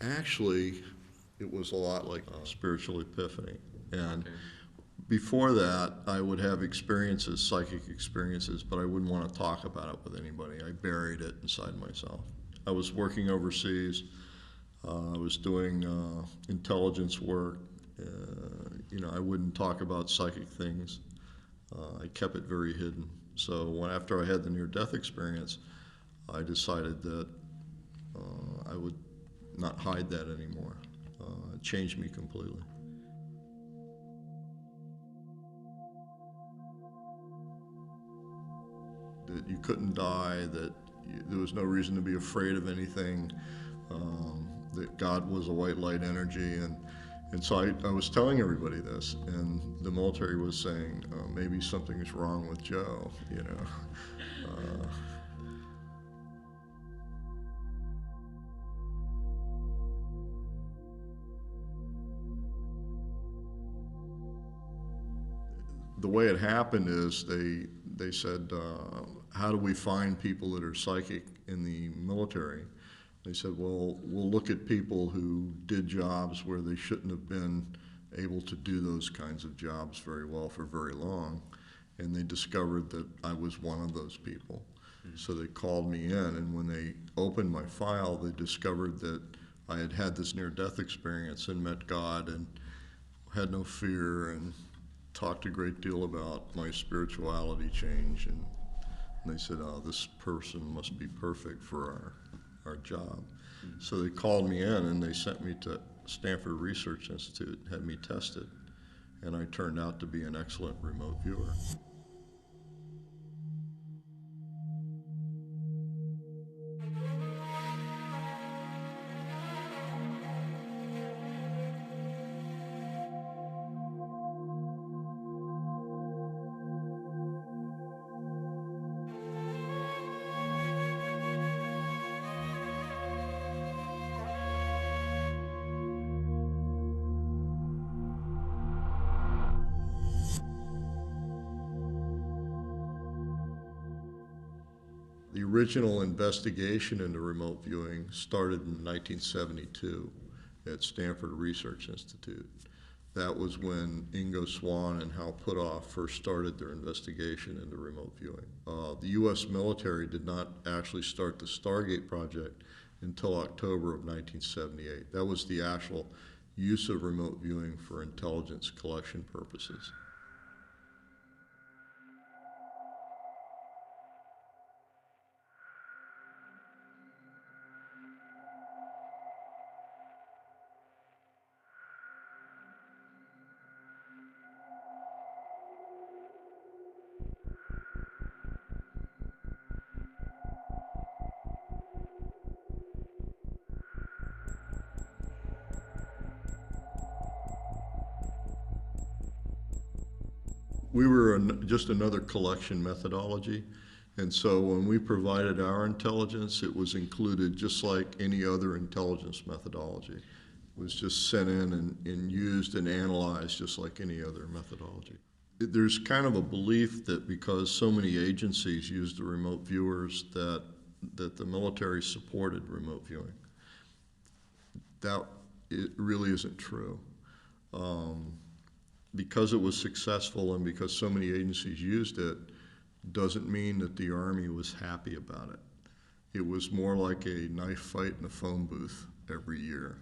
Actually, it was a lot like spiritual epiphany. And Okay. before that, I would have experiences, psychic experiences, but I wouldn't want to talk about it with anybody. I buried it inside myself. I was working overseas. I was doing intelligence work. I wouldn't talk about psychic things. I kept it very hidden. So after I had the near-death experience, I decided that I would not hide that anymore. It changed me completely. That you couldn't die, that there was no reason to be afraid of anything, that God was a white light energy. And so I was telling everybody this, and the military was saying, maybe something's wrong with Joe, you know. Uh, the way it happened is they said, how do we find people that are psychic in the military? They said, well, we'll look at people who did jobs where they shouldn't have been able to do those kinds of jobs very well for very long. And they discovered that I was one of those people. So they called me in, and when they opened my file, they discovered that I had had this near-death experience and met God and had no fear, and talked a great deal about my spirituality change. And they said, oh, this person must be perfect for our job. So they called me in, and they sent me to Stanford Research Institute, had me tested, and I turned out to be an excellent remote viewer. The original investigation into remote viewing started in 1972 at Stanford Research Institute. That was when Ingo Swann and Hal Puthoff first started their investigation into remote viewing. The U.S. military did not actually start the Stargate project until October of 1978. That was the actual use of remote viewing for intelligence collection purposes. We were just another collection methodology. And so when we provided our intelligence, it was included just like any other intelligence methodology. It was just sent in and used and analyzed just like any other methodology. There's kind of a belief that because so many agencies use the remote viewers that the military supported remote viewing. That it really isn't true. Because it was successful and because so many agencies used it, doesn't mean that the Army was happy about it. It was more like a knife fight in a phone booth every year.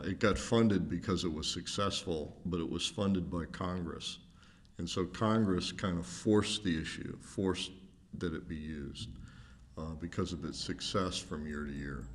It got funded because it was successful, but it was funded by Congress. And so Congress kind of forced the issue, forced that it be used because of its success from year to year.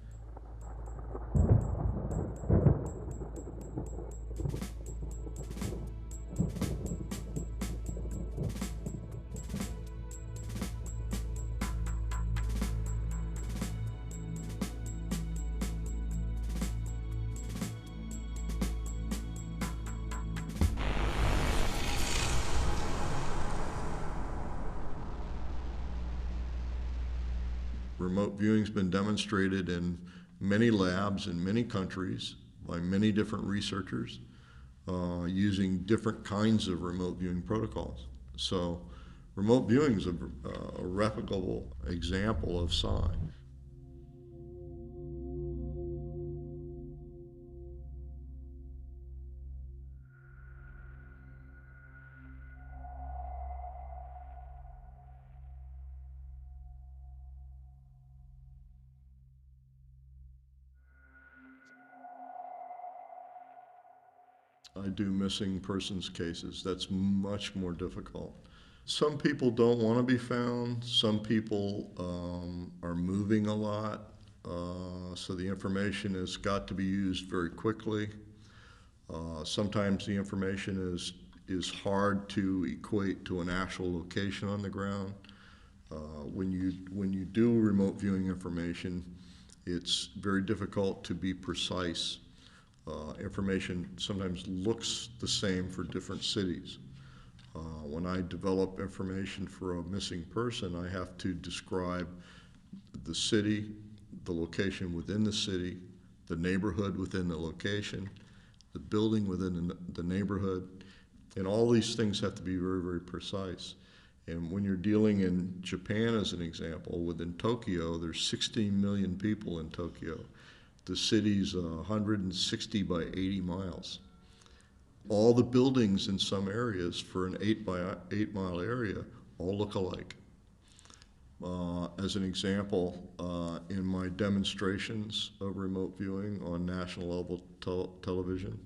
Remote viewing's been demonstrated in many labs in many countries by many different researchers using different kinds of remote viewing protocols. So remote viewing is a replicable example of psi. I do missing persons cases. That's much more difficult. Some people don't want to be found. Some people are moving a lot, so the information has got to be used very quickly. Sometimes the information is hard to equate to an actual location on the ground. When you do remote viewing information, it's very difficult to be precise. Information sometimes looks the same for different cities. When I develop information for a missing person, I have to describe the city, the location within the city, the neighborhood within the location, the building within the neighborhood, and all these things have to be very, very precise. And when you're dealing in Japan, as an example, within Tokyo, there's 16 million people in Tokyo. The city's 160 by 80 miles. All the buildings in some areas for an 8-mile area all look alike. As an example, in my demonstrations of remote viewing on national level television,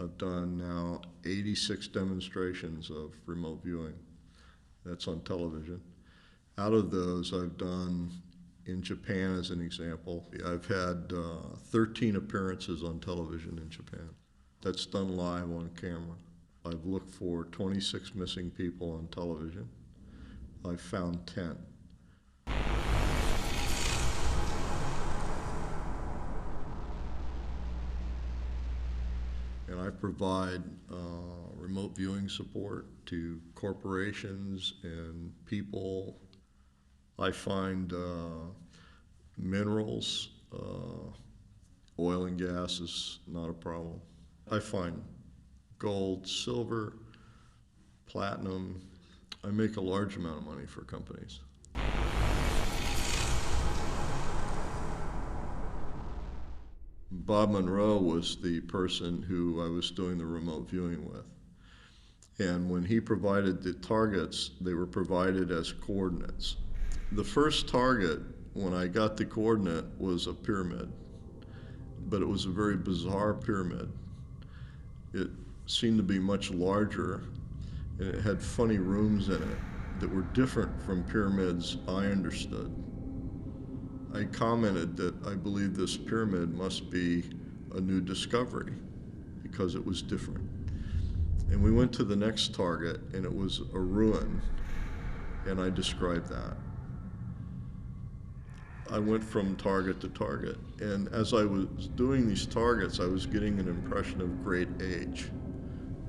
I've done now 86 demonstrations of remote viewing. That's on television. Out of those, I've done, in Japan as an example, I've had 13 appearances on television in Japan. That's done live on camera. I've looked for 26 missing people on television. I've found 10. And I provide remote viewing support to corporations and people. I find minerals, oil and gas is not a problem. I find gold, silver, platinum. I make a large amount of money for companies. Bob Monroe was the person who I was doing the remote viewing with. And when he provided the targets, they were provided as coordinates. The first target, when I got the coordinate, was a pyramid, but it was a very bizarre pyramid. It seemed to be much larger, and it had funny rooms in it that were different from pyramids I understood. I commented that I believe this pyramid must be a new discovery because it was different. And we went to the next target, and it was a ruin, and I described that. I went from target to target, and as I was doing these targets, I was getting an impression of great age,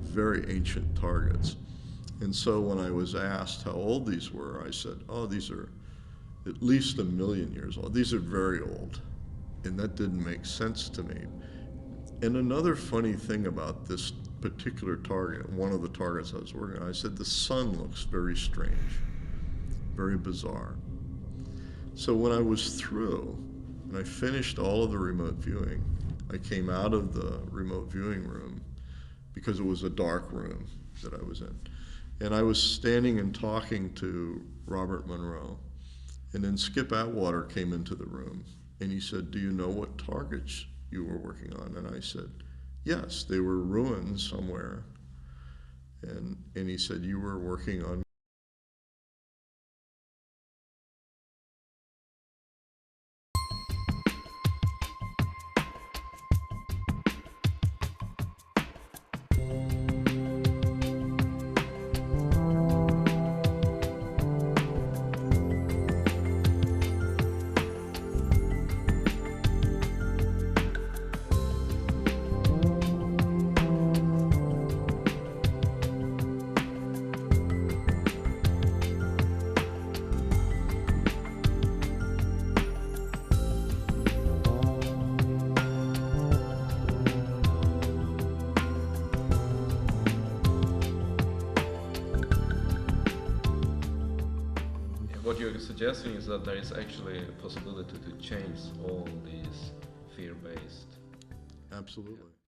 very ancient targets. And so when I was asked how old these were, I said, oh, these are at least 1 million years old. These are very old. And that didn't make sense to me. And another funny thing about this particular target, one of the targets I was working on, I said, the sun looks very strange, very bizarre. So when I was through, and I finished all of the remote viewing, I came out of the remote viewing room because it was a dark room that I was in. And I was standing and talking to Robert Monroe. And then Skip Atwater came into the room, and he said, do you know what targets you were working on? And I said, yes, they were ruins somewhere. And he said, you were working on What you're suggesting is that there is actually a possibility to change all these fear-based. Absolutely.